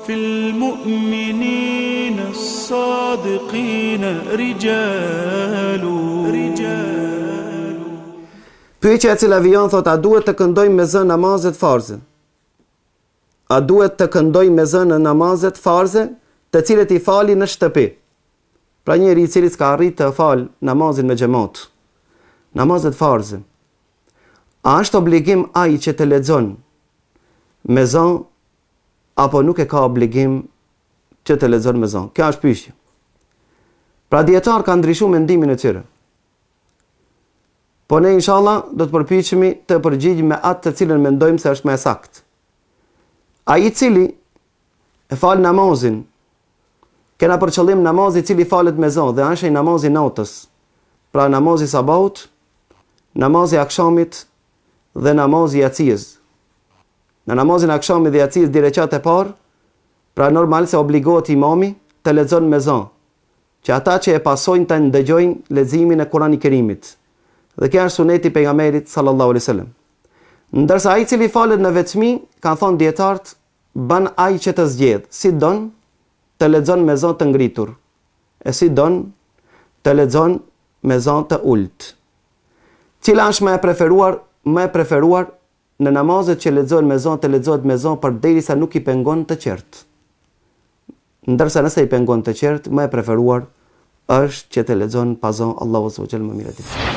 في المؤمنين الصادقين رجال. Pyetja e cila vijon thot, a duhet të këndoj me zë namazet farze? A duhet të këndoj me zë në namazet farze, të cilët i fali në shtëpi? Pra njeri i cili s'ka arrit të fal namazin me xhamat, namazet farze, a është obligim ai që të lexon me zë, apo nuk e ka obligim që të lexon me zë? Kjo është pyetje. Pra dietar kanë ndryshuar mendimin e tyre. Po ne inshallah do të përpiqemi të përgjigjemi me atë të cilën mendojmë se është më saktë. Ai i cili e fal namazin, kena për qëllim namazi i cili falet me zë, dhe është namazi natës. Pra namazi sabahut, namazi akşamit dhe namazi yacies. Në namazin e akşamit dhe yacies dy rekat e parë, pra normal se obligohet imami të lexon me zë, që ata që e pasojnë të ndëgjojnë leximin e Kuranit Kerimit. Dhe kjo është suneti pejgamberit sallallahu alaihi wasallam. Ndërsa ai i cili falet në vetmi, kanë thënë dietarët, ban ai që të zgjedh, si don të lexon me zë të ngritur, e si don të lexon me zë të ult. Cila është më e preferuar në namazet që lexohen me zë, të lexohet me zë përderisa nuk i pengon të qertë. Ndërsa nëse i pengon të qertë, më e preferuar është që të lexon pa zë, Allahu subhanahu wa taala më mirë di.